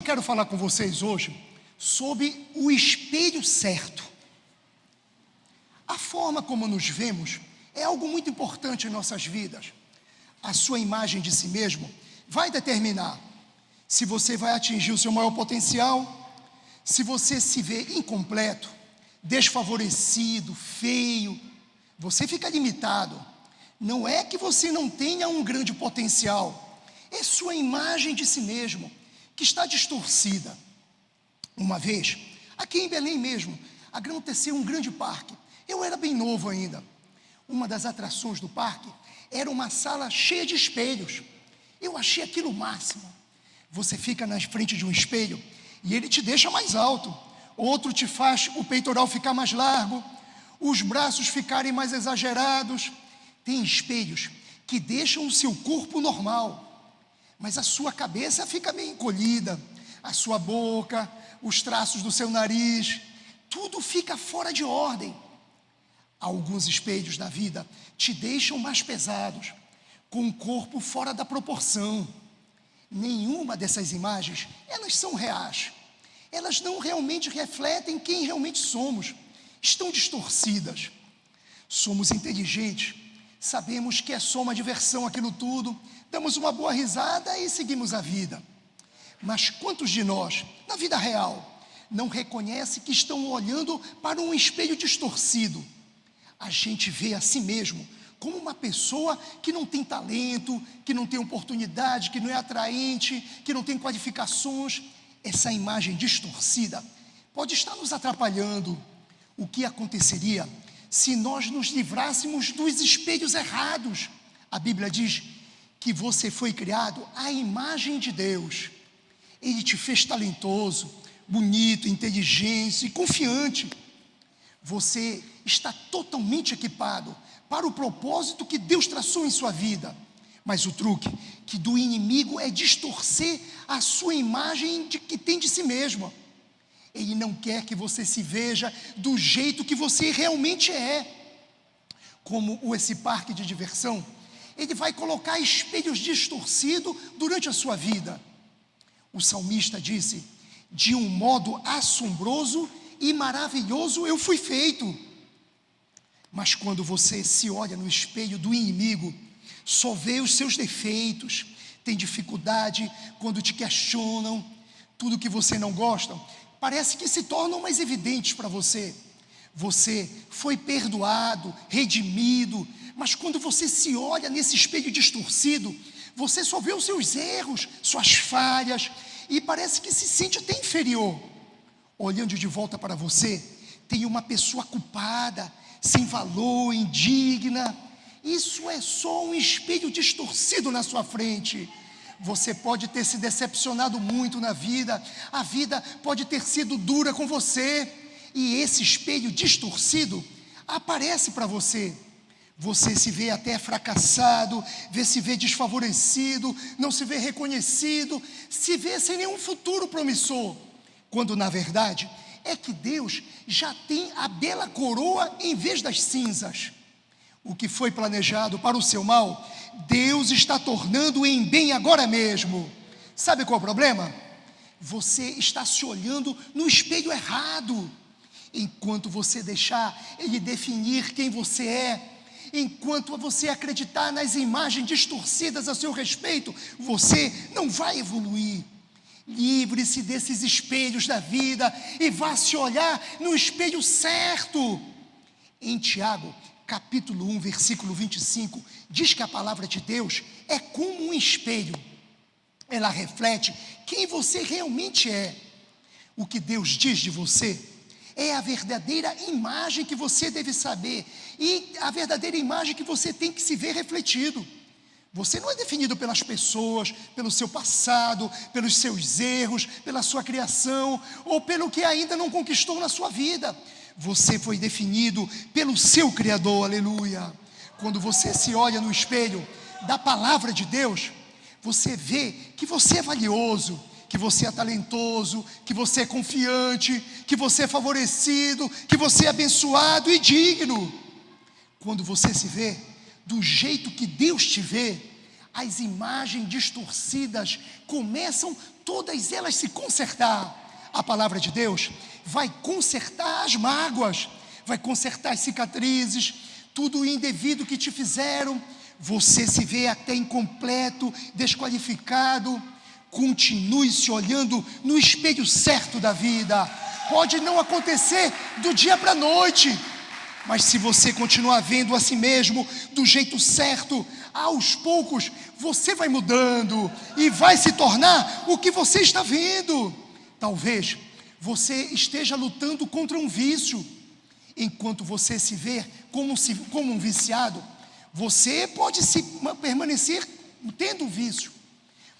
quero falar com vocês hoje sobre o espelho certo. A forma como nos vemos é algo muito importante em nossas vidas. A sua imagem de si mesmo vai determinar se você vai atingir o seu maior potencial, se você se vê incompleto, desfavorecido, feio, você fica limitado. Não é que você não tenha um grande potencial, é sua imagem de si mesmo que está distorcida. Uma vez, aqui em Belém mesmo, aconteceu um grande parque. Eu era bem novo ainda. Uma das atrações do parque era uma sala cheia de espelhos. Eu achei aquilo o máximo. Você fica na frente de um espelho e ele te deixa mais alto. Outro te faz o peitoral ficar mais largo, os braços ficarem mais exagerados. Tem espelhos que deixam o seu corpo normal, mas a sua cabeça fica meio encolhida, a sua boca, os traços do seu nariz, tudo fica fora de ordem. Alguns espelhos da vida te deixam mais pesados, com o corpo fora da proporção. Nenhuma dessas imagens, elas são reais. Elas não realmente refletem quem realmente somos. Estão distorcidas. Somos inteligentes, sabemos que é só uma diversão aquilo tudo, damos uma boa risada e seguimos a vida. Mas quantos de nós, na vida real, não reconhecem que estão olhando para um espelho distorcido? A gente vê a si mesmo como uma pessoa que não tem talento, que não tem oportunidade, que não é atraente, que não tem qualificações. Essa imagem distorcida pode estar nos atrapalhando. O que aconteceria se nós nos livrássemos dos espelhos errados? A Bíblia diz que você foi criado à imagem de Deus. Ele te fez talentoso, bonito, inteligente e confiante. Você está totalmente equipado para o propósito que Deus traçou em sua vida. Mas o truque que do inimigo é distorcer a sua imagem que tem de si mesmo. Ele não quer que você se veja do jeito que você realmente é. Como esse parque de diversão, ele vai colocar espelhos distorcidos durante a sua vida. O salmista disse: de um modo assombroso e maravilhoso eu fui feito. Mas quando você se olha no espelho do inimigo, só vê os seus defeitos, tem dificuldade quando te questionam, tudo que você não gosta, parece que se tornam mais evidentes para você. Você foi perdoado, redimido, mas quando você se olha nesse espelho distorcido, você só vê os seus erros, suas falhas, e parece que se sente até inferior. Olhando de volta para você, tem uma pessoa culpada, sem valor, indigna. Isso é só um espelho distorcido na sua frente. Você pode ter se decepcionado muito na vida, a vida pode ter sido dura com você, e esse espelho distorcido aparece para você. Você se vê até fracassado, se vê desfavorecido, não se vê reconhecido, se vê sem nenhum futuro promissor, quando na verdade é que Deus já tem a bela coroa em vez das cinzas. O que foi planejado para o seu mal, Deus está tornando em bem agora mesmo. Sabe qual é o problema? Você está se olhando no espelho errado. Enquanto você deixar Ele definir quem você é, enquanto você acreditar nas imagens distorcidas a seu respeito, você não vai evoluir. Livre-se desses espelhos da vida e vá se olhar no espelho certo. Em Tiago, capítulo 1, versículo 25, diz que a palavra de Deus é como um espelho. Ela reflete quem você realmente é. O que Deus diz de você é a verdadeira imagem que você deve saber e a verdadeira imagem que você tem que se ver refletido. Você não é definido pelas pessoas, pelo seu passado, pelos seus erros, pela sua criação ou pelo que ainda não conquistou na sua vida. Você foi definido pelo seu Criador, aleluia. Quando você se olha no espelho da palavra de Deus, você vê que você é valioso, que você é talentoso, que você é confiante, que você é favorecido, que você é abençoado e digno. Quando você se vê do jeito que Deus te vê, as imagens distorcidas começam todas elas se consertar. A palavra de Deus vai consertar as mágoas, vai consertar as cicatrizes, tudo indevido que te fizeram. Você se vê até incompleto, desqualificado. Continue se olhando no espelho certo da vida. Pode não acontecer do dia para a noite, mas se você continuar vendo a si mesmo do jeito certo, aos poucos você vai mudando e vai se tornar o que você está vendo. Talvez você esteja lutando contra um vício. Enquanto você se vê como um viciado, você pode permanecer tendo um vício.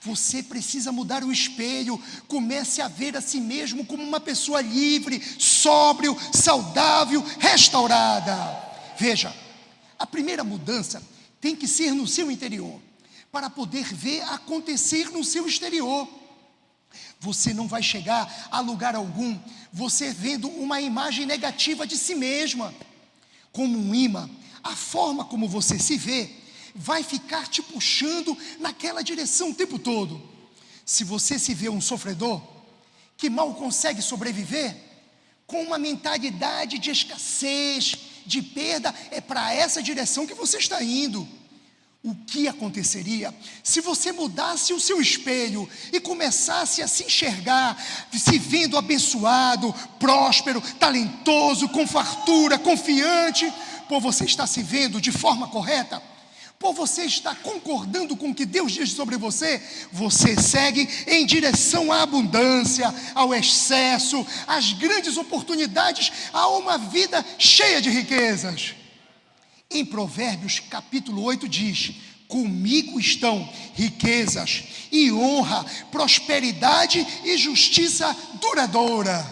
Você precisa mudar o espelho. Comece a ver a si mesmo como uma pessoa livre, sóbrio, saudável, restaurada. Veja, a primeira mudança tem que ser no seu interior, para poder ver acontecer no seu exterior. Você não vai chegar a lugar algum você vendo uma imagem negativa de si mesma. Como um imã, a forma como você se vê vai ficar te puxando naquela direção o tempo todo. Se você se vê um sofredor que mal consegue sobreviver, com uma mentalidade de escassez, de perda, é para essa direção que você está indo. O que aconteceria se você mudasse o seu espelho e começasse a se enxergar, se vendo abençoado, próspero, talentoso, com fartura, confiante, por você estar se vendo de forma correta, por você estar concordando com o que Deus diz sobre você, você segue em direção à abundância, ao excesso, às grandes oportunidades, a uma vida cheia de riquezas. Em Provérbios capítulo 8 diz: comigo estão riquezas e honra, prosperidade e justiça duradoura.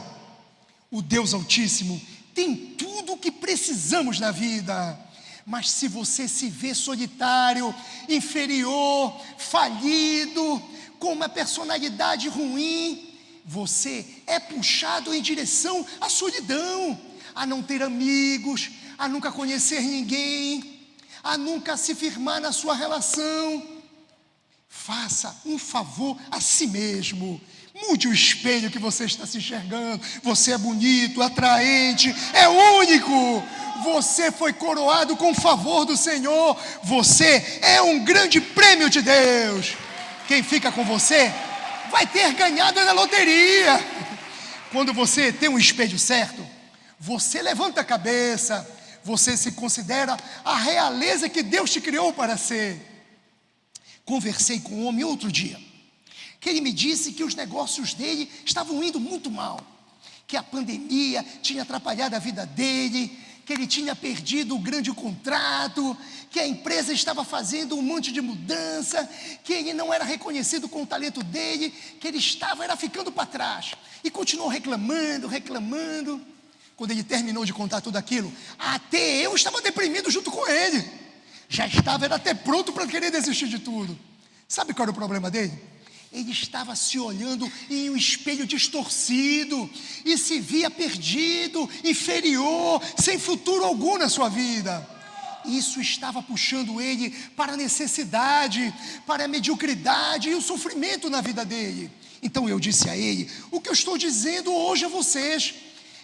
O Deus Altíssimo tem tudo o que precisamos na vida. Mas se você se vê solitário, inferior, falido, com uma personalidade ruim, você é puxado em direção à solidão, a não ter amigos, a nunca conhecer ninguém, a nunca se firmar na sua relação. Faça um favor a si mesmo. Mude o espelho que você está se enxergando. Você é bonito, atraente, é único. Você foi coroado com o favor do Senhor. Você é um grande prêmio de Deus. Quem fica com você vai ter ganhado na loteria. Quando você tem um espelho certo, você levanta a cabeça, você se considera a realeza que Deus te criou para ser. Conversei com um homem outro dia, que ele me disse que os negócios dele estavam indo muito mal, que a pandemia tinha atrapalhado a vida dele, que ele tinha perdido o grande contrato, que a empresa estava fazendo um monte de mudança, que ele não era reconhecido com o talento dele, que ele era ficando para trás, e continuou reclamando. Quando ele terminou de contar tudo aquilo, até eu estava deprimido junto com ele, era até pronto para querer desistir de tudo. Sabe qual era o problema dele? Ele estava se olhando em um espelho distorcido e se via perdido, inferior, sem futuro algum na sua vida. Isso estava puxando ele para a necessidade, para a mediocridade e o sofrimento na vida dele. Então eu disse a ele: o que eu estou dizendo hoje a vocês,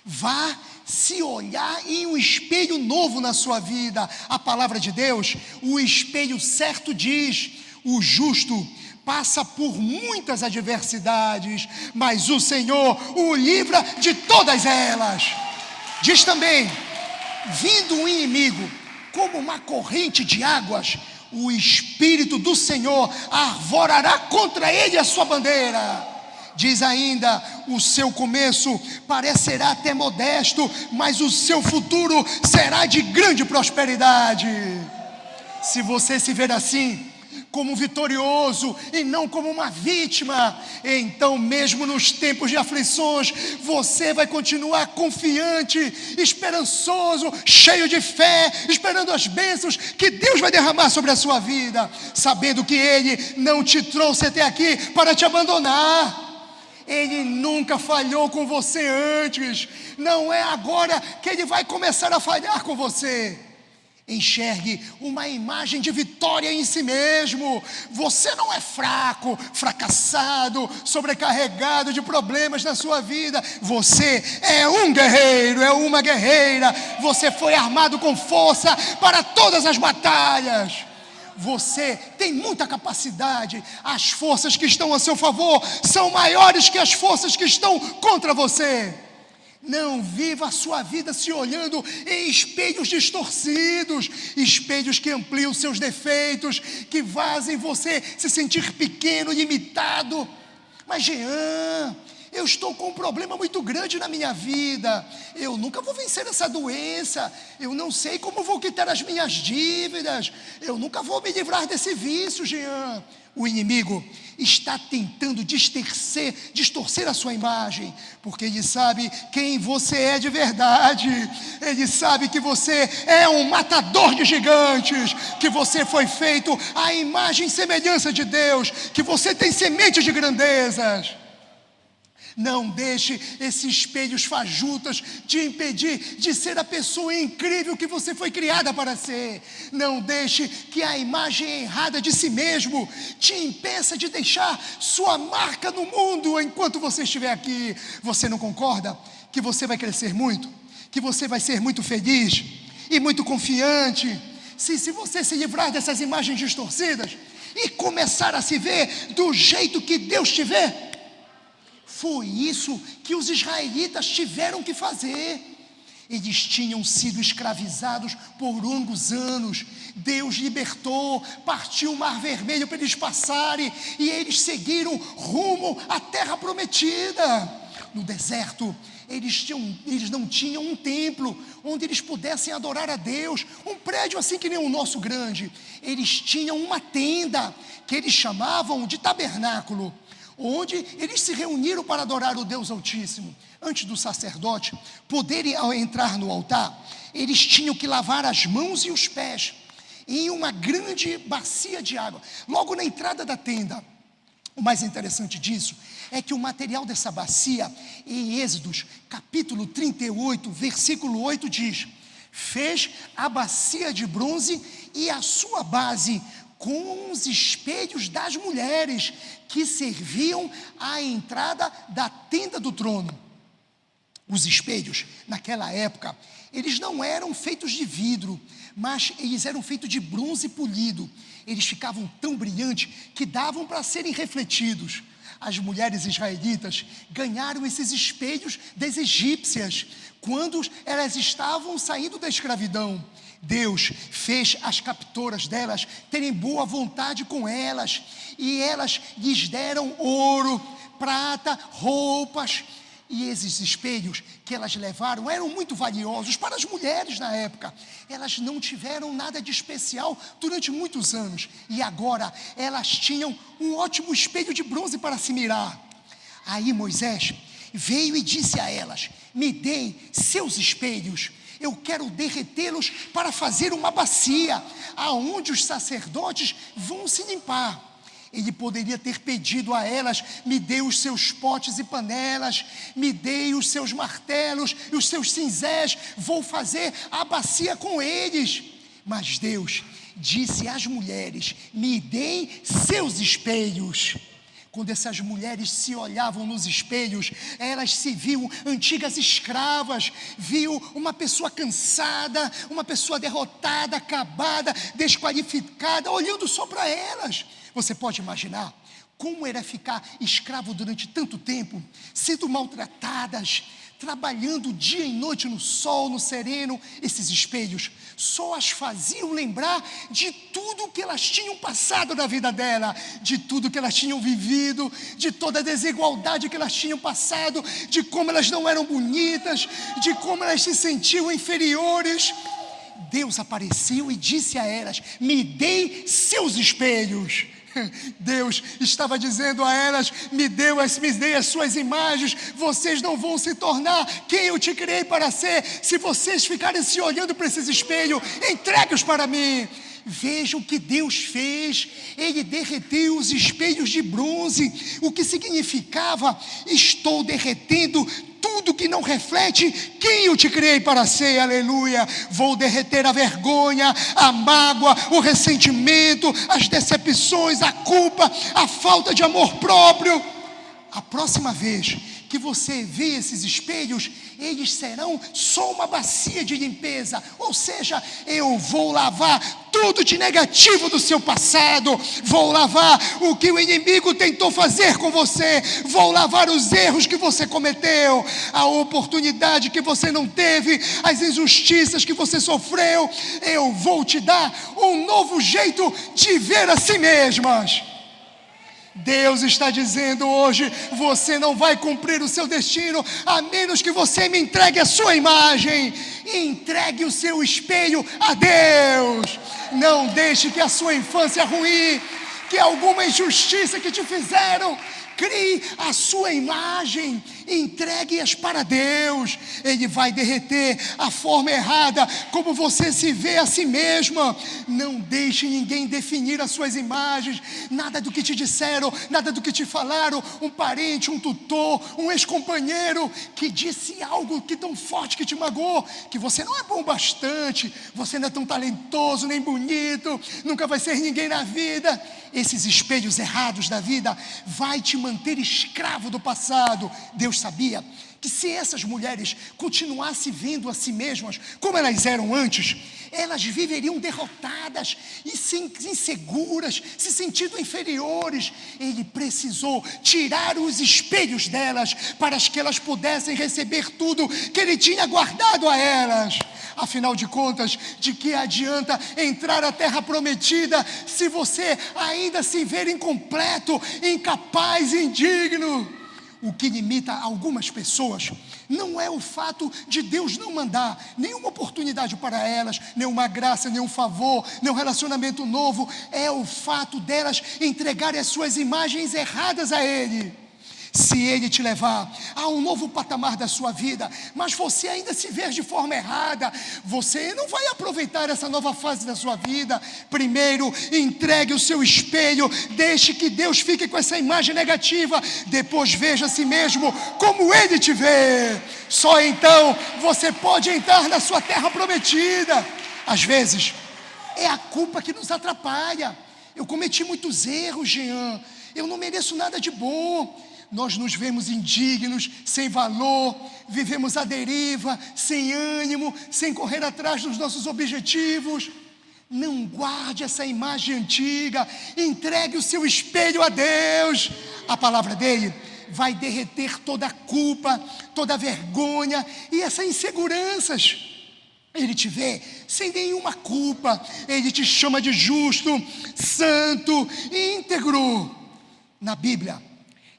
vá se olhar em um espelho novo na sua vida. A palavra de Deus, o espelho certo diz: o justo passa por muitas adversidades, mas o Senhor o livra de todas elas. Diz também: vindo o inimigo como uma corrente de águas, o Espírito do Senhor arvorará contra ele a sua bandeira. Diz ainda: o seu começo parecerá até modesto, mas o seu futuro será de grande prosperidade. Se você se ver assim, como vitorioso e não como uma vítima, então mesmo nos tempos de aflições, você vai continuar confiante, esperançoso, cheio de fé, esperando as bênçãos que Deus vai derramar sobre a sua vida, sabendo que Ele não te trouxe até aqui para te abandonar. Ele nunca falhou com você antes, não é agora que Ele vai começar a falhar com você. Enxergue uma imagem de vitória em si mesmo. Você não é fraco, fracassado, sobrecarregado de problemas na sua vida. Você é um guerreiro, é uma guerreira. Você foi armado com força para todas as batalhas. Você tem muita capacidade. As forças que estão a seu favor são maiores que as forças que estão contra você. Não viva a sua vida se olhando em espelhos distorcidos, espelhos que ampliam seus defeitos, que fazem você se sentir pequeno, limitado. Mas Jean, eu estou com um problema muito grande na minha vida, eu nunca vou vencer essa doença, eu não sei como vou quitar as minhas dívidas, eu nunca vou me livrar desse vício, Jean. O inimigo está tentando distorcer a sua imagem, porque ele sabe quem você é de verdade. Ele sabe que você é um matador de gigantes, que você foi feito à imagem e semelhança de Deus, que você tem sementes de grandezas. Não deixe esses espelhos fajutas te impedir de ser a pessoa incrível que você foi criada para ser. Não deixe que a imagem errada de si mesmo te impeça de deixar sua marca no mundo enquanto você estiver aqui. Você não concorda que você vai crescer muito? Que você vai ser muito feliz e muito confiante se você se livrar dessas imagens distorcidas e começar a se ver do jeito que Deus te vê? Foi isso que os israelitas tiveram que fazer. Eles tinham sido escravizados por longos anos. Deus libertou, partiu o Mar Vermelho para eles passarem, e eles seguiram rumo à terra prometida. No deserto, eles não tinham um templo onde eles pudessem adorar a Deus, um prédio assim que nem o nosso grande. Eles tinham uma tenda que eles chamavam de tabernáculo, onde eles se reuniram para adorar o Deus Altíssimo. Antes do sacerdote poderem entrar no altar, eles tinham que lavar as mãos e os pés em uma grande bacia de água, logo na entrada da tenda. O mais interessante disso é que o material dessa bacia, em Êxodos capítulo 38, versículo 8 diz: fez a bacia de bronze e a sua base com os espelhos das mulheres que serviam à entrada da tenda do trono. Os espelhos, naquela época, eles não eram feitos de vidro, mas eles eram feitos de bronze polido. Eles ficavam tão brilhantes que davam para serem refletidos. As mulheres israelitas ganharam esses espelhos das egípcias quando elas estavam saindo da escravidão. Deus fez as captoras delas terem boa vontade com elas, e elas lhes deram ouro, prata, roupas. E esses espelhos que elas levaram eram muito valiosos para as mulheres na época. Elas não tiveram nada de especial durante muitos anos, e agora elas tinham um ótimo espelho de bronze para se mirar. Aí Moisés veio e disse a elas: me deem seus espelhos, eu quero derretê-los para fazer uma bacia, aonde os sacerdotes vão se limpar. Ele poderia ter pedido a elas: me dê os seus potes e panelas, me dê os seus martelos e os seus cinzéis, vou fazer a bacia com eles. Mas Deus disse às mulheres: me deem seus espelhos. Quando essas mulheres se olhavam nos espelhos, elas se viam antigas escravas, viam uma pessoa cansada, uma pessoa derrotada, acabada, desqualificada, olhando só para elas. Você pode imaginar como era ficar escravo durante tanto tempo, sendo maltratadas, trabalhando dia e noite no sol, no sereno. Esses espelhos só as faziam lembrar de tudo que elas tinham passado na vida dela, de tudo que elas tinham vivido, de toda a desigualdade que elas tinham passado, de como elas não eram bonitas, de como elas se sentiam inferiores. Deus apareceu e disse a elas: me deem seus espelhos. Deus estava dizendo a elas: me dê as suas imagens, vocês não vão se tornar quem eu te criei para ser, se vocês ficarem se olhando para esses espelhos. Entregue-os para mim. Veja o que Deus fez. Ele derreteu os espelhos de bronze, o que significava: estou derretendo tudo tudo que não reflete quem eu te criei para ser, aleluia. Vou derreter a vergonha, a mágoa, o ressentimento, as decepções, a culpa, a falta de amor próprio. A próxima vez que você vê esses espelhos, eles serão só uma bacia de limpeza, ou seja, eu vou lavar tudo de negativo do seu passado, vou lavar o que o inimigo tentou fazer com você, vou lavar os erros que você cometeu, a oportunidade que você não teve, as injustiças que você sofreu. Eu vou te dar um novo jeito de ver a si mesmas. Deus está dizendo hoje: você não vai cumprir o seu destino a menos que você me entregue a sua imagem. Entregue o seu espelho a Deus. Não deixe que a sua infância ruim, que alguma injustiça que te fizeram, crie a sua imagem, entregue-as para Deus. Ele vai derreter a forma errada como você se vê a si mesma. Não deixe ninguém definir as suas imagens, nada do que te disseram, nada do que te falaram, um parente, um tutor, um ex-companheiro que disse algo que tão forte que te magoou, que você não é bom bastante, você não é tão talentoso nem bonito, nunca vai ser ninguém na vida. Esses espelhos errados da vida vai te manter escravo do passado. Deus sabia que se essas mulheres continuassem vendo a si mesmas como elas eram antes, elas viveriam derrotadas e inseguras, se sentindo inferiores. Ele precisou tirar os espelhos delas para que elas pudessem receber tudo que ele tinha guardado a elas. Afinal de contas, de que adianta entrar à terra prometida se você ainda se ver incompleto, incapaz, indigno? O que limita algumas pessoas não é o fato de Deus não mandar nenhuma oportunidade para elas, nenhuma graça, nenhum favor, nenhum relacionamento novo. É o fato delas entregarem as suas imagens erradas a Ele. Se Ele te levar a um novo patamar da sua vida, mas você ainda se vê de forma errada, você não vai aproveitar essa nova fase da sua vida. Primeiro, entregue o seu espelho, deixe que Deus fique com essa imagem negativa, depois veja a si mesmo como Ele te vê. Só então você pode entrar na sua terra prometida. Às vezes, é a culpa que nos atrapalha. Eu cometi muitos erros, Jean, eu não mereço nada de bom. Nós nos vemos indignos, sem valor, vivemos à deriva, sem ânimo, sem correr atrás dos nossos objetivos. Não guarde essa imagem antiga, entregue o seu espelho a Deus. A palavra dele vai derreter toda a culpa, toda a vergonha e essas inseguranças. Ele te vê sem nenhuma culpa, Ele te chama de justo, santo, íntegro. Na Bíblia,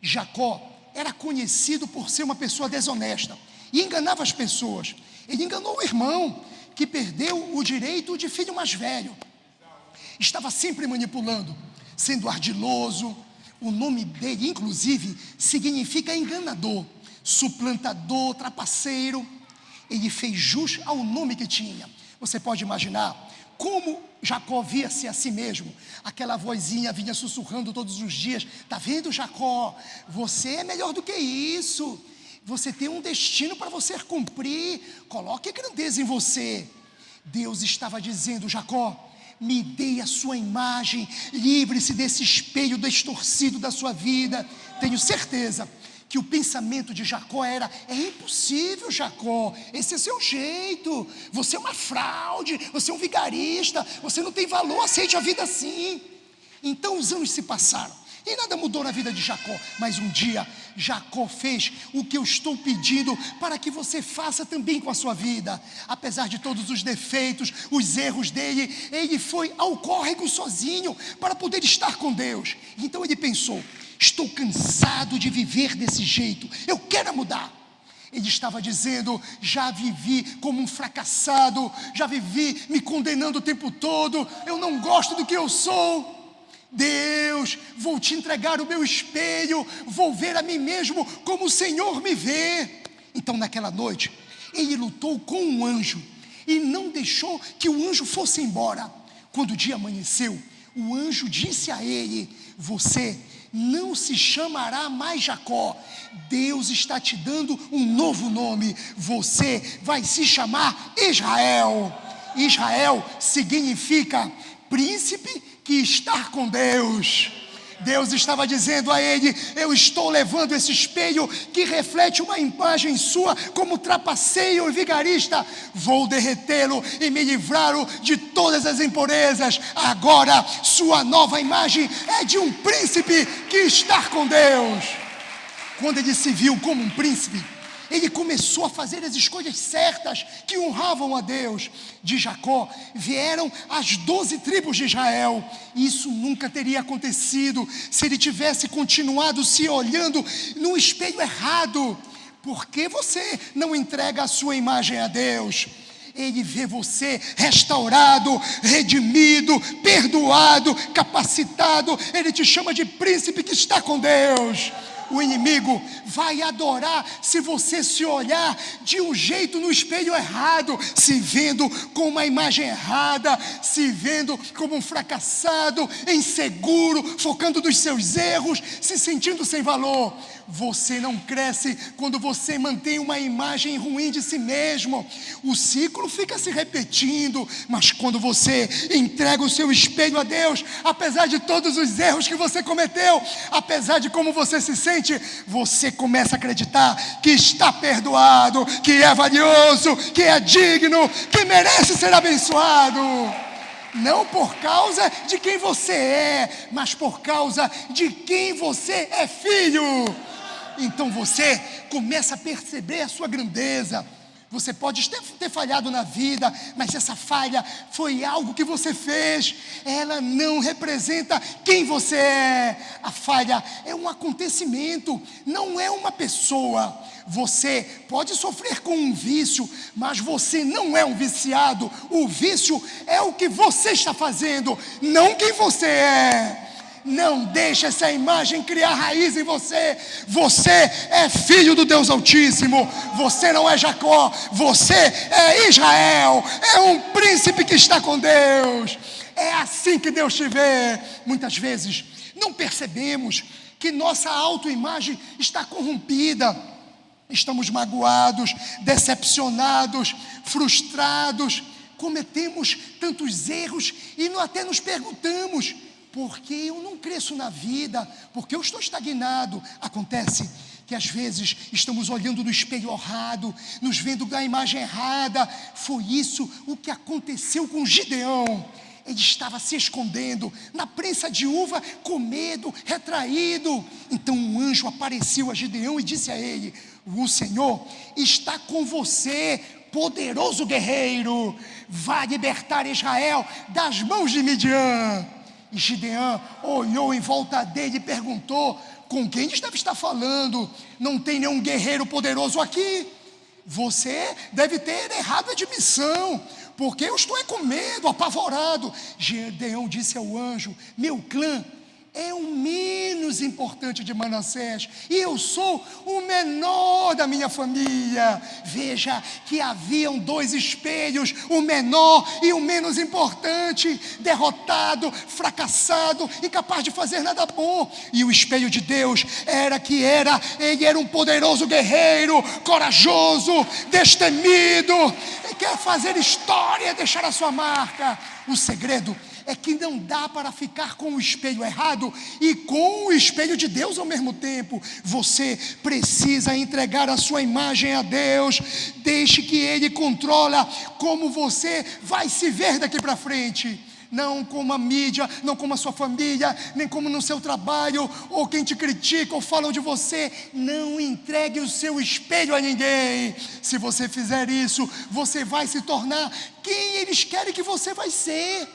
Jacó era conhecido por ser uma pessoa desonesta e enganava as pessoas. Ele enganou o irmão, que perdeu o direito de filho mais velho. Estava sempre manipulando, sendo ardiloso. O nome dele, inclusive, significa enganador, suplantador, trapaceiro. Ele fez jus ao nome que tinha. Você pode imaginar como Jacó via-se a si mesmo. Aquela vozinha vinha sussurrando todos os dias: está vendo, Jacó? Você é melhor do que isso. Você tem um destino para você cumprir. Coloque grandeza em você. Deus estava dizendo: Jacó, me dê a sua imagem, livre-se desse espelho distorcido da sua vida. Tenho certeza que o pensamento de Jacó era: é impossível, Jacó, esse é seu jeito, você é uma fraude, você é um vigarista, você não tem valor, aceite a vida assim. Então os anos se passaram e nada mudou na vida de Jacó, mas um dia Jacó fez o que eu estou pedindo para que você faça também com a sua vida. Apesar de todos os defeitos, os erros dele, ele foi ao córrego sozinho para poder estar com Deus. Então ele pensou: estou cansado de viver desse jeito, eu quero mudar. Ele estava dizendo: já vivi como um fracassado, já vivi me condenando o tempo todo, eu não gosto do que eu sou. Deus, vou te entregar o meu espelho, vou ver a mim mesmo como o Senhor me vê. Então naquela noite, ele lutou com um anjo e não deixou que o anjo fosse embora. Quando o dia amanheceu, o anjo disse a ele: você não se chamará mais Jacó. Deus está te dando um novo nome. Você vai se chamar Israel. Israel significa príncipe que está com Deus. Deus estava dizendo a ele: eu estou levando esse espelho que reflete uma imagem sua como trapaceiro e vigarista, vou derretê-lo e me livrá-lo de todas as impurezas. Agora sua nova imagem é de um príncipe que está com Deus. Quando ele se viu como um príncipe, ele começou a fazer as escolhas certas que honravam a Deus. De Jacó vieram as 12 tribos de Israel. Isso nunca teria acontecido se ele tivesse continuado se olhando no espelho errado. Por que você não entrega a sua imagem a Deus? Ele vê você restaurado, redimido, perdoado, capacitado. Ele te chama de príncipe que está com Deus. O inimigo vai adorar se você se olhar de um jeito no espelho errado, se vendo com uma imagem errada, se vendo como um fracassado, inseguro, focando nos seus erros, se sentindo sem valor. Você não cresce quando você mantém uma imagem ruim de si mesmo. O ciclo fica se repetindo, mas quando você entrega o seu espelho a Deus, apesar de todos os erros que você cometeu, apesar de como você se sente, você começa a acreditar que está perdoado, que é valioso, que é digno, que merece ser abençoado. Não por causa de quem você é, mas por causa de quem você é filho. Então você começa a perceber a sua grandeza. Você pode ter falhado na vida, mas essa falha foi algo que você fez. Ela não representa quem você é. A falha é um acontecimento, não é uma pessoa. Você pode sofrer com um vício, mas você não é um viciado. O vício é o que você está fazendo, não quem você é. Não deixe essa imagem criar raiz em você. Você é filho do Deus Altíssimo. Você não é Jacó, você é Israel. É um príncipe que está com Deus. É assim que Deus te vê. Muitas vezes não percebemos que nossa autoimagem está corrompida. Estamos magoados, decepcionados, frustrados. Cometemos tantos erros e até nos perguntamos: por que eu não cresço na vida? Por que eu estou estagnado? Acontece que às vezes estamos olhando no espelho errado, nos vendo da imagem errada. Foi isso o que aconteceu com Gideão. Ele estava se escondendo na prensa de uva, com medo, retraído. Então um anjo apareceu a Gideão e disse a ele: o Senhor está com você, poderoso guerreiro. Vai libertar Israel das mãos de Midian. E Gideão olhou em volta dele e perguntou: com quem deve estar falando? Não tem nenhum guerreiro poderoso aqui. Você deve ter errado de missão, porque eu estou com medo, apavorado. Gideão disse ao anjo: meu clã é o menos importante de Manassés, e eu sou o menor da minha família. Veja que haviam 2 espelhos, o menor e o menos importante, derrotado, fracassado, incapaz de fazer nada bom. E o espelho de Deus ele era um poderoso guerreiro, corajoso, destemido, quer fazer história, deixar a sua marca. O segredo é que não dá para ficar com o espelho errado e com o espelho de Deus ao mesmo tempo. Você precisa entregar a sua imagem a Deus. Deixe que Ele controle como você vai se ver daqui para frente. Não como a mídia, não como a sua família, nem como no seu trabalho, ou quem te critica ou falam de você. Não entregue o seu espelho a ninguém. Se você fizer isso, você vai se tornar quem eles querem que você vai ser.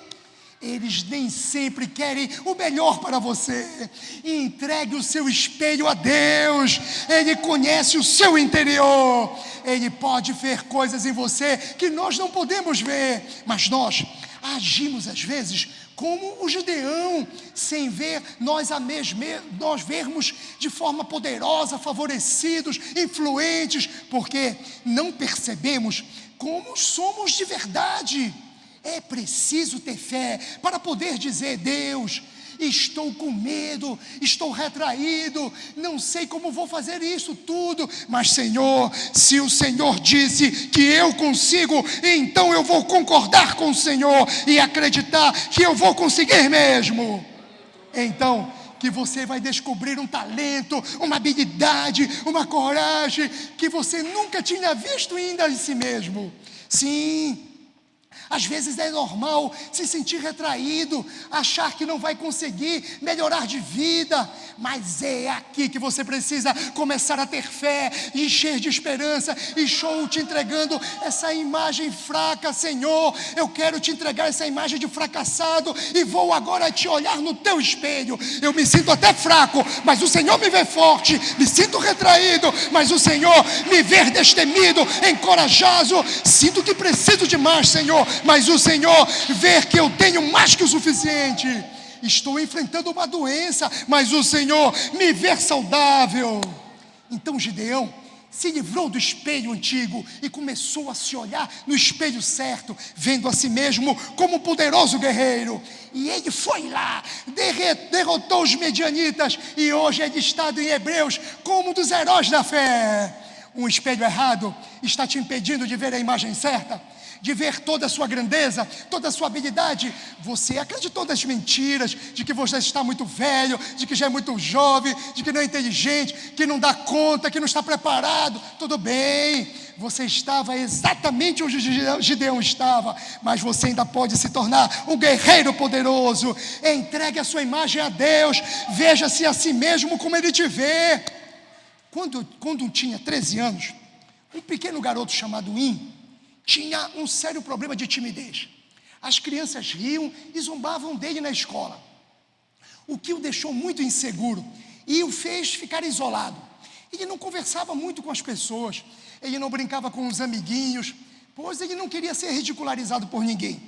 Eles nem sempre querem o melhor para você. Entregue o seu espelho a Deus. Ele conhece o seu interior. Ele pode ver coisas em você que nós não podemos ver, mas nós agimos às vezes como o Gideão, sem ver nós vermos de forma poderosa, favorecidos, influentes, porque não percebemos como somos de verdade. É preciso ter fé para poder dizer: Deus, estou com medo, estou retraído, não sei como vou fazer isso tudo, mas Senhor, se o Senhor disse que eu consigo, então eu vou concordar com o Senhor e acreditar que eu vou conseguir mesmo. Então, que você vai descobrir um talento, uma habilidade, uma coragem que você nunca tinha visto ainda em si mesmo. Sim, às vezes é normal se sentir retraído, achar que não vai conseguir melhorar de vida, mas é aqui que você precisa começar a ter fé, encher de esperança. E estou te entregando essa imagem fraca, Senhor, eu quero te entregar essa imagem de fracassado, e vou agora te olhar no teu espelho. Eu me sinto até fraco, mas o Senhor me vê forte, me sinto retraído, mas o Senhor me vê destemido, encorajado, sinto que preciso de mais, Senhor, mas o Senhor vê que eu tenho mais que o suficiente. Estou enfrentando uma doença, mas o Senhor me vê saudável. Então Gideão se livrou do espelho antigo e começou a se olhar no espelho certo, vendo a si mesmo como um poderoso guerreiro. E ele foi lá, derrotou os medianitas, e hoje é listado em Hebreus como um dos heróis da fé. Um espelho errado está te impedindo de ver a imagem certa, de ver toda a sua grandeza, toda a sua habilidade. Você acreditou nas mentiras, de que você está muito velho, de que já é muito jovem, de que não é inteligente, que não dá conta, que não está preparado. Tudo bem, você estava exatamente onde Gideão estava, mas você ainda pode se tornar um guerreiro poderoso. Entregue a sua imagem a Deus, veja-se a si mesmo como Ele te vê. Quando tinha 13 anos, um pequeno garoto chamado In tinha um sério problema de timidez. As crianças riam e zombavam dele na escola, o que o deixou muito inseguro e o fez ficar isolado. Ele não conversava muito com as pessoas, ele não brincava com os amiguinhos, pois ele não queria ser ridicularizado por ninguém.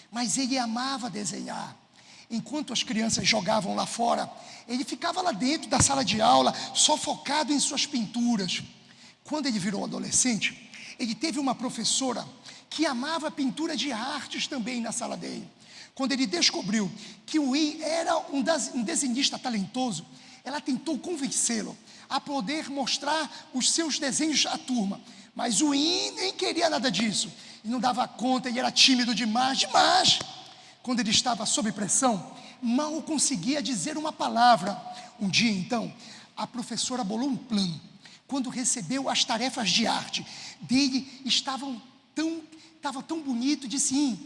Mas ele amava desenhar. Enquanto as crianças jogavam lá fora, ele ficava lá dentro da sala de aula, só focado em suas pinturas. Quando ele virou adolescente, ele teve uma professora que amava pintura de artes também na sala dele. Quando ele descobriu que o In era um desenhista talentoso, ela tentou convencê-lo a poder mostrar os seus desenhos à turma. Mas o In nem queria nada disso, e não dava conta, ele era tímido demais. Quando ele estava sob pressão, mal conseguia dizer uma palavra. Um dia, então, a professora bolou um plano. Quando recebeu as tarefas de arte dele, estava tão bonito, disse: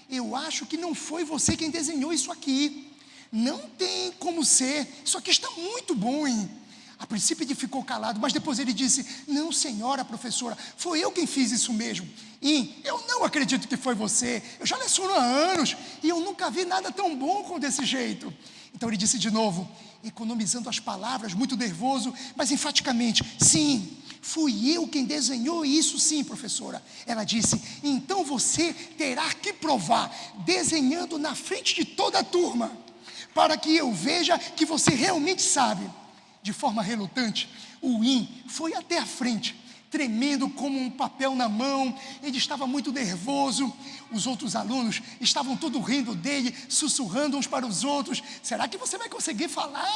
eu acho que não foi você quem desenhou isso aqui, não tem como ser, isso aqui está muito bom, hein? A princípio ele ficou calado, mas depois ele disse: não, senhora professora, foi eu quem fiz isso mesmo. E eu não acredito que foi você, eu já leciono há anos e eu nunca vi nada tão bom como desse jeito. Então ele disse de novo, economizando as palavras, muito nervoso, mas enfaticamente: sim, fui eu quem desenhou isso, sim, professora. Ela disse: então você terá que provar, desenhando na frente de toda a turma, para que eu veja que você realmente sabe. De forma relutante, o In foi até a frente, tremendo como um papel na mão. Ele estava muito nervoso. Os outros alunos estavam todos rindo dele, sussurrando uns para os outros: será que você vai conseguir falar?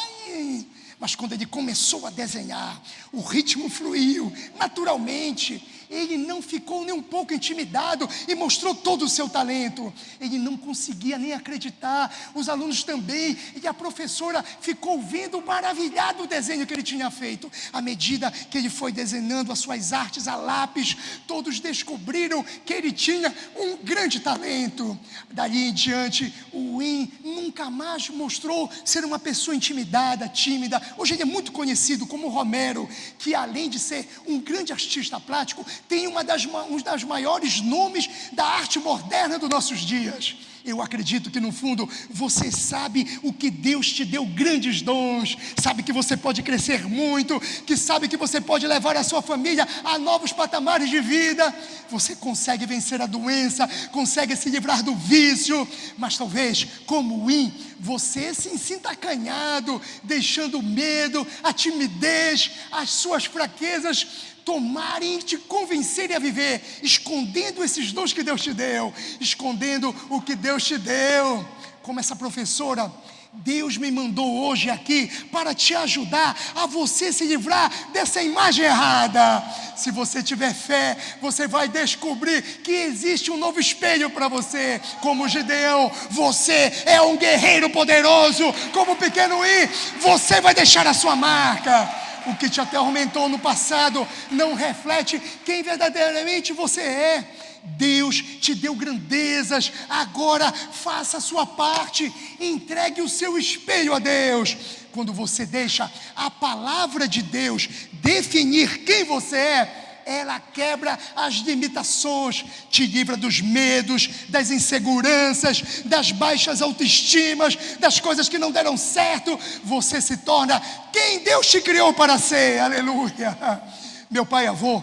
Mas quando ele começou a desenhar, o ritmo fluiu naturalmente. Ele não ficou nem um pouco intimidado e mostrou todo o seu talento. Ele não conseguia nem acreditar, os alunos também, e a professora ficou vendo maravilhado o desenho que ele tinha feito. À medida que ele foi desenhando as suas artes a lápis, todos descobriram que ele tinha um grande talento. Dali em diante, o In nunca mais mostrou ser uma pessoa intimidada, tímida. Hoje ele é muito conhecido como Romero, que além de ser um grande artista plástico, tem um das maiores nomes da arte moderna dos nossos dias. Eu acredito que no fundo você sabe o que Deus te deu, grandes dons, sabe que você pode crescer muito, que sabe que você pode levar a sua família a novos patamares de vida. Você consegue vencer a doença, consegue se livrar do vício, mas talvez, como o In, você se sinta acanhado, deixando o medo, a timidez, as suas fraquezas tomarem e te convencerem a viver, escondendo esses dons que Deus te deu, escondendo o que Deus te deu. Como essa professora Deus me mandou hoje aqui para te ajudar a você se livrar dessa imagem errada. Se você tiver fé, você vai descobrir que existe um novo espelho para você. Como Gideão, você é um guerreiro poderoso. Como o pequeno I, você vai deixar a sua marca. O que te atormentou no passado não reflete quem verdadeiramente você é. Deus te deu grandezas, agora faça a sua parte, entregue o seu espelho a Deus. Quando você deixa a palavra de Deus definir quem você é, ela quebra as limitações, te livra dos medos, das inseguranças, das baixas autoestimas, das coisas que não deram certo. Você se torna quem Deus te criou para ser, aleluia. Meu pai avô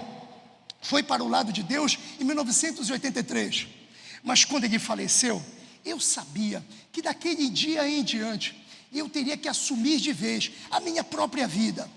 foi para o lado de Deus em 1983, mas quando ele faleceu, eu sabia que daquele dia em diante, eu teria que assumir de vez a minha própria vida.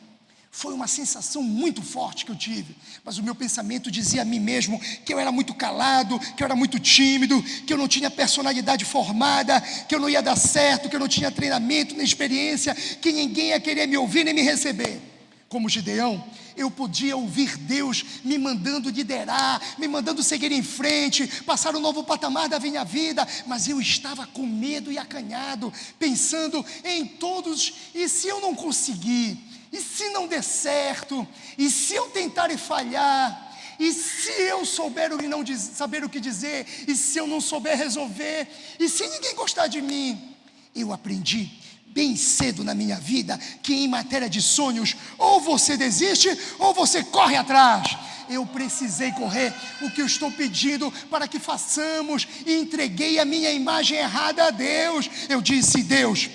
Foi uma sensação muito forte que eu tive, mas o meu pensamento dizia a mim mesmo que eu era muito calado, que eu era muito tímido, que eu não tinha personalidade formada, que eu não ia dar certo, que eu não tinha treinamento nem experiência, que ninguém ia querer me ouvir nem me receber. Como Gideão, eu podia ouvir Deus me mandando liderar, me mandando seguir em frente, passar um novo patamar da minha vida, mas eu estava com medo e acanhado, pensando em todos, e se eu não conseguir? E se não der certo? E se eu tentar e falhar? E se eu souber saber o que dizer? E se eu não souber resolver? E se ninguém gostar de mim? Eu aprendi bem cedo na minha vida que em matéria de sonhos, ou você desiste ou você corre atrás. Eu precisei correr o que eu estou pedindo para que façamos, e entreguei a minha imagem errada a Deus. Eu disse: Deus,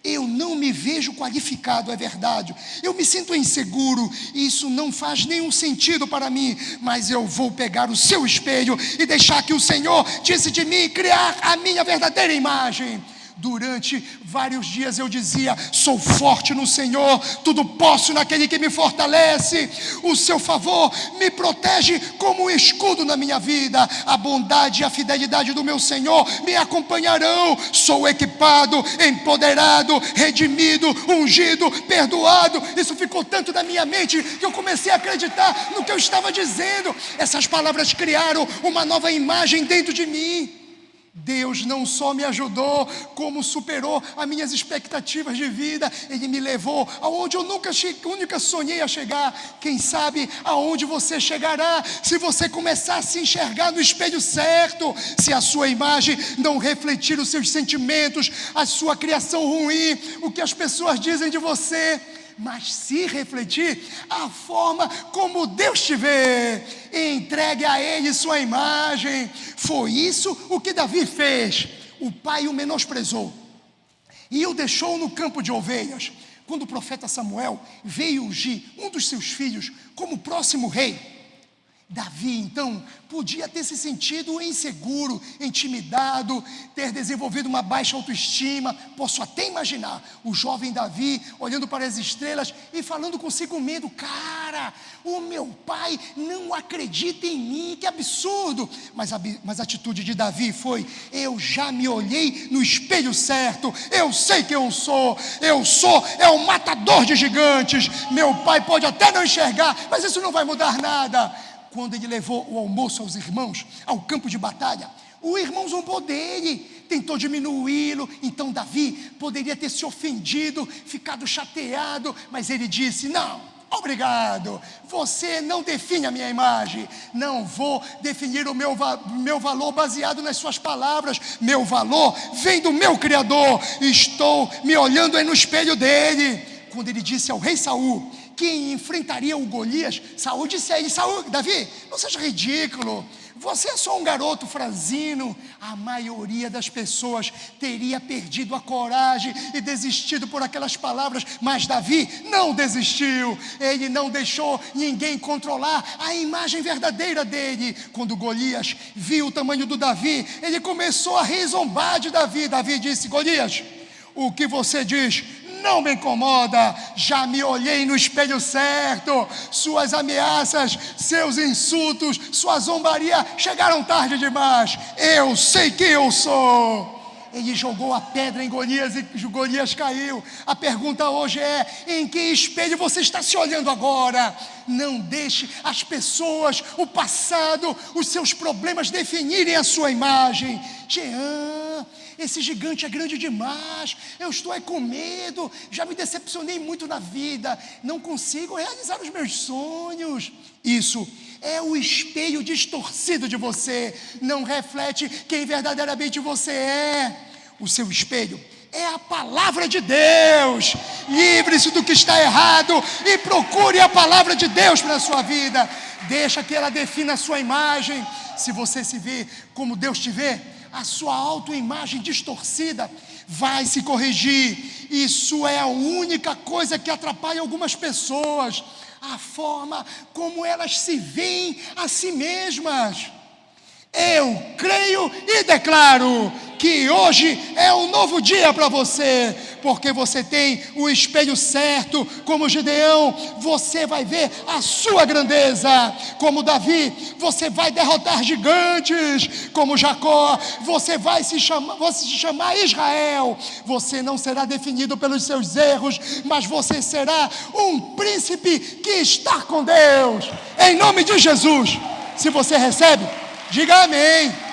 eu não me vejo qualificado, é verdade, eu me sinto inseguro, isso não faz nenhum sentido para mim, mas eu vou pegar o seu espelho e deixar que o Senhor disse de mim, criar a minha verdadeira imagem. Durante vários dias eu dizia: sou forte no Senhor, tudo posso naquele que me fortalece. O seu favor me protege como um escudo na minha vida. A bondade e a fidelidade do meu Senhor me acompanharão. Sou equipado, empoderado, redimido, ungido, perdoado. Isso ficou tanto na minha mente que eu comecei a acreditar no que eu estava dizendo. Essas palavras criaram uma nova imagem dentro de mim. Deus não só me ajudou, como superou as minhas expectativas de vida. Ele me levou aonde eu nunca sonhei a chegar. Quem sabe aonde você chegará, se você começar a se enxergar no espelho certo. Se a sua imagem não refletir os seus sentimentos, a sua criação ruim, o que as pessoas dizem de você, mas se refletir a forma como Deus te vê, entregue a Ele sua imagem. Foi isso o que Davi fez. O pai o menosprezou e o deixou no campo de ovelhas. Quando o profeta Samuel veio ungir um dos seus filhos como próximo rei, Davi então podia ter se sentido inseguro, intimidado, ter desenvolvido uma baixa autoestima. Posso até imaginar o jovem Davi olhando para as estrelas e falando consigo mesmo: cara, o meu pai não acredita em mim, que absurdo. Mas a atitude de Davi foi: eu já me olhei no espelho certo, eu sei quem eu sou o matador de gigantes. Meu pai pode até não enxergar, mas isso não vai mudar nada. Quando ele levou o almoço aos irmãos ao campo de batalha, o irmão zombou dele, tentou diminuí-lo. Então Davi poderia ter se ofendido, ficado chateado, mas ele disse: não, obrigado, você não define a minha imagem. Não vou definir o meu valor baseado nas suas palavras. Meu valor vem do meu Criador. Estou me olhando aí no espelho dele. Quando ele disse ao rei Saul que enfrentaria o Golias, Saul disse a ele: Saul, Davi, não seja ridículo, você é só um garoto franzino. A maioria das pessoas teria perdido a coragem e desistido por aquelas palavras, mas Davi não desistiu. Ele não deixou ninguém controlar a imagem verdadeira dele. Quando Golias viu o tamanho do Davi, ele começou a zombar de Davi. Davi disse: Golias, o que você diz não me incomoda, já me olhei no espelho certo. Suas ameaças, seus insultos, sua zombaria chegaram tarde demais. Eu sei quem eu sou. Ele jogou a pedra em Golias e Golias caiu. A pergunta hoje é: em que espelho você está se olhando agora? Não deixe as pessoas, o passado, os seus problemas definirem a sua imagem. Jean, esse gigante é grande demais, eu estou com medo, já me decepcionei muito na vida, não consigo realizar os meus sonhos. Isso é o espelho distorcido de você, não reflete quem verdadeiramente você é. O seu espelho é a palavra de Deus. Livre-se do que está errado e procure a palavra de Deus para a sua vida. Deixa que ela defina a sua imagem. Se você se vê como Deus te vê, a sua autoimagem distorcida vai se corrigir. Isso é a única coisa que atrapalha algumas pessoas, a forma como elas se veem a si mesmas. Eu creio e declaro que hoje é um novo dia para você, porque você tem o espelho certo. Como Gideão, você vai ver a sua grandeza. Como Davi, você vai derrotar gigantes. Como Jacó, você vai se chamar Israel. Você não será definido pelos seus erros, mas você será um príncipe que está com Deus, em nome de Jesus. Se você recebe, diga amém.